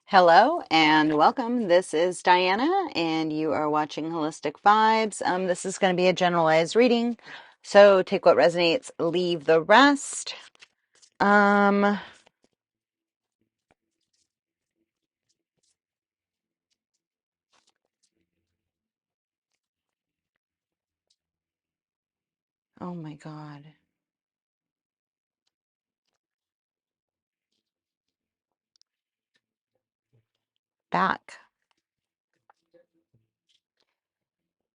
Hello and welcome. This is Diana, and you are watching Holistic Vibes. This is going to be a generalized reading, so take what resonates, leave the rest. Um, oh my God, back.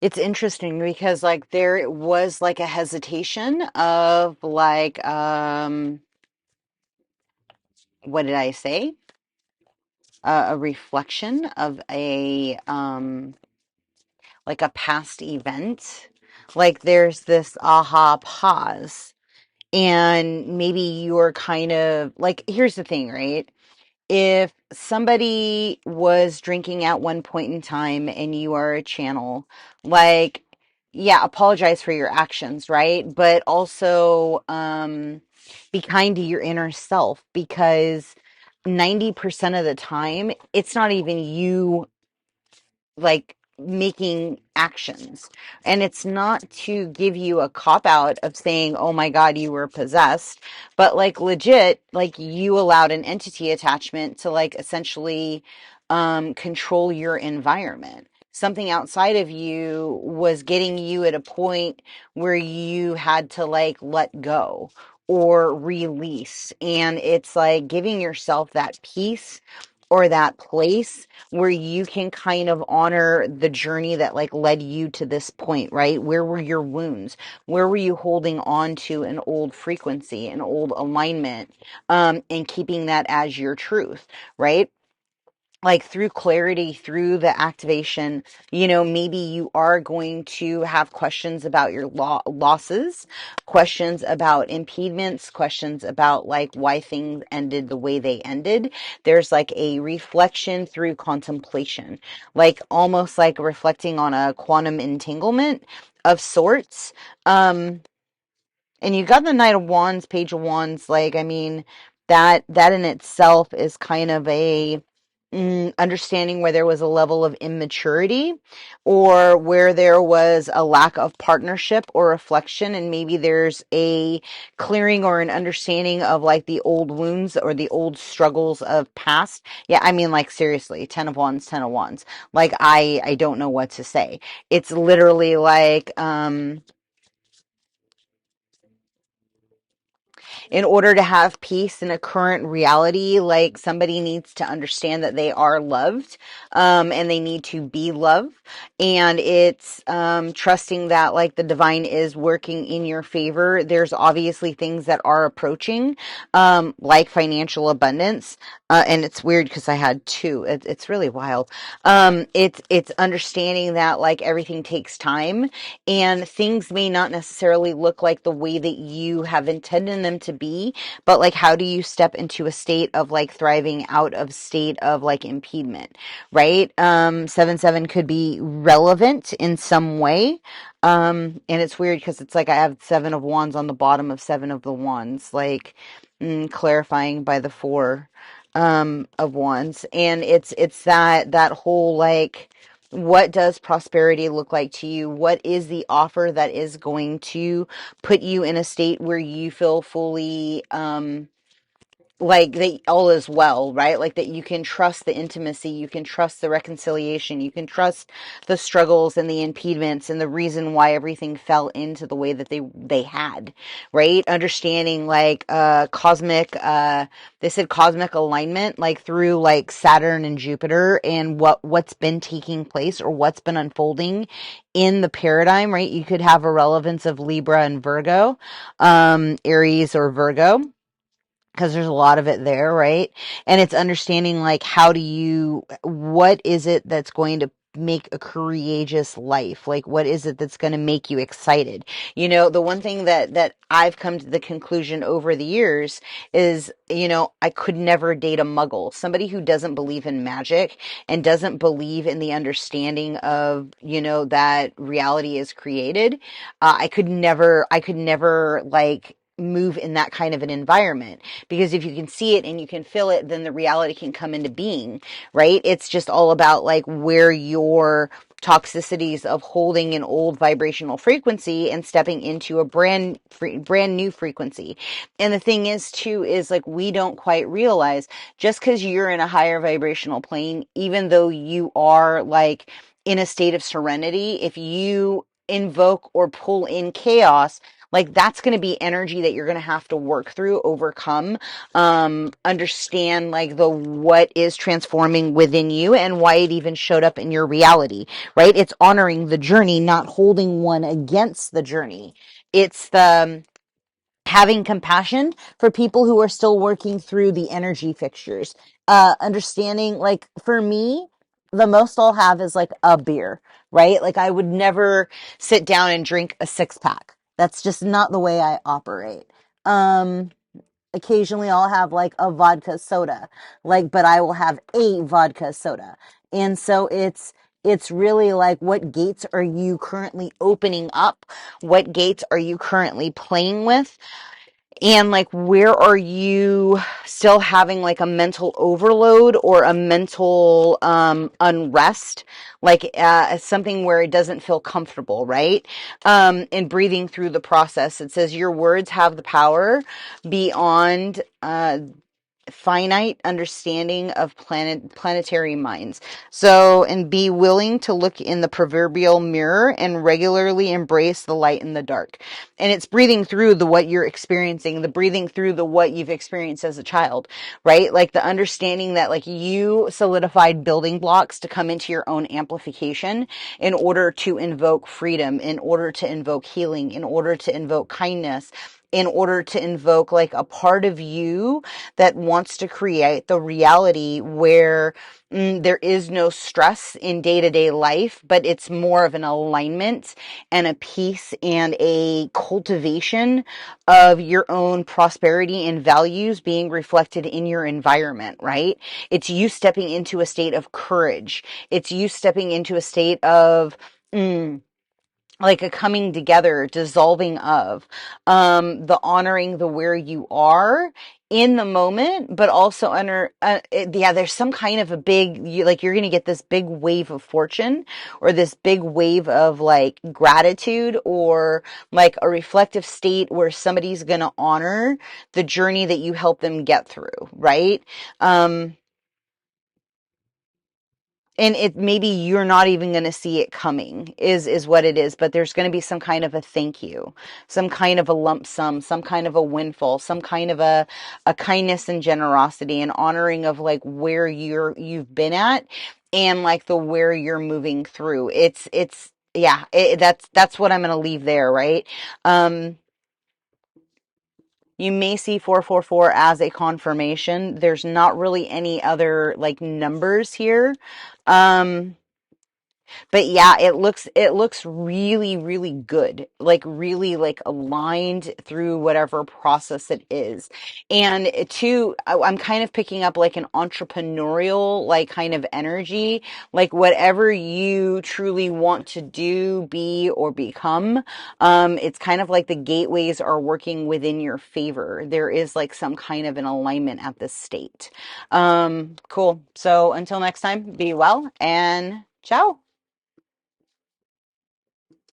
It's interesting because there was like a hesitation of what did I say? A reflection of like a past event. Like there's this aha pause. And maybe you're kind of like, here's the thing, right? If somebody was drinking at one point in time and you are a channel, like, yeah, apologize for your actions, right? But also be kind to your inner self, because 90% of the time, it's not even you like making actions. And it's not to give you a cop out of saying, oh my God, you were possessed, but like legit, like you allowed an entity attachment to like essentially control your environment. Something outside of you was getting you at a point where you had to like let go or release. And it's like giving yourself that peace or that place where you can kind of honor the journey that like led you to this point, right? Where were your wounds? Where were you holding on to an old frequency, an old alignment, and keeping that as your truth, right? Like through clarity, through the activation, maybe you are going to have questions about your losses, questions about impediments, questions about like why things ended the way they ended. There's like a reflection through contemplation, like almost like reflecting on a quantum entanglement of sorts. And you got the Knight of Wands, Page of Wands. Like, I mean, that in itself is kind of a understanding where there was a level of immaturity or where there was a lack of partnership or reflection. And maybe there's a clearing or an understanding of like the old wounds or the old struggles of past. Yeah, I mean, like seriously, 10 of Wands, 10 of Wands. Like, I don't know what to say. It's literally like, in order to have peace in a current reality, like somebody needs to understand that they are loved, and they need to be loved. And it's trusting that like the divine is working in your favor. There's obviously things that are approaching, like financial abundance. And it's weird because I had two. It's really wild. It's understanding that like everything takes time and things may not necessarily look like the way that you have intended them to be, but like how do you step into a state of like thriving out of state of like impediment, right? 7-7 could be relevant in some way. And it's weird because it's like I have 7 of Wands on the bottom of 7 of the Wands, like clarifying by the 4 of Wands. And it's that whole like, what does prosperity look like to you? What is the offer that is going to put you in a state where you feel fully like that all is well, right? Like that you can trust the intimacy, you can trust the reconciliation, you can trust the struggles and the impediments and the reason why everything fell into the way that they had, right? Understanding like cosmic they said cosmic alignment, like through like Saturn and Jupiter and what's been taking place or what's been unfolding in the paradigm, right? You could have a relevance of Libra and Virgo, Aries or Virgo, because there's a lot of it there, right? And it's understanding like what is it that's going to make a courageous life? Like what is it that's going to make you excited? The one thing that I've come to the conclusion over the years is, I could never date a muggle, somebody who doesn't believe in magic and doesn't believe in the understanding of, that reality is created. I could never like move in that kind of an environment. Because if you can see it and you can feel it, then the reality can come into being, right? It's just all about like where your toxicities of holding an old vibrational frequency and stepping into a brand new frequency. And the thing is too, is like, we don't quite realize just because you're in a higher vibrational plane, even though you are like in a state of serenity, if you invoke or pull in chaos, like that's going to be energy that you're going to have to work through, overcome, understand like the what is transforming within you and why it even showed up in your reality, right? It's honoring the journey, not holding one against the journey. It's the having compassion for people who are still working through the energy fixtures. Understanding, like for me, the most I'll have is like a beer, right? Like I would never sit down and drink a 6-pack. That's just not the way I operate. Occasionally I'll have like a vodka soda, like, but I will have a vodka soda. And so it's really like, what gates are you currently opening up? What gates are you currently playing with? And like, where are you still having like a mental overload or a mental unrest, like something where it doesn't feel comfortable, right? And breathing through the process. It says your words have the power beyond finite understanding of planetary minds. So, and be willing to look in the proverbial mirror and regularly embrace the light in the dark. And it's breathing through the what you're experiencing, the breathing through the what you've experienced as a child, right? Like the understanding that like you solidified building blocks to come into your own amplification in order to invoke freedom, in order to invoke healing, in order to invoke kindness, in order to invoke like a part of you that wants to create the reality where there is no stress in day-to-day life, but it's more of an alignment and a peace and a cultivation of your own prosperity and values being reflected in your environment, right? It's you stepping into a state of courage. It's you stepping into a state of like a coming together, dissolving of, the honoring the where you are in the moment, but also under, yeah, there's some kind of a big, like you're going to get this big wave of fortune or this big wave of like gratitude or like a reflective state where somebody's going to honor the journey that you help them get through, right? And it maybe you're not even going to see it coming is what it is, but there's going to be some kind of a thank you, some kind of a lump sum, some kind of a windfall, some kind of a kindness and generosity and honoring of like where you've been at and like the where you're moving through. It's yeah, that's what I'm going to leave there, right? You may see 444 as a confirmation. There's not really any other like numbers here. But yeah, it looks really, really good. Like really like aligned through whatever process it is. And two, I'm kind of picking up like an entrepreneurial like kind of energy, like whatever you truly want to do, be, or become. It's kind of like the gateways are working within your favor. There is like some kind of an alignment at this state. Cool. So until next time, be well and ciao.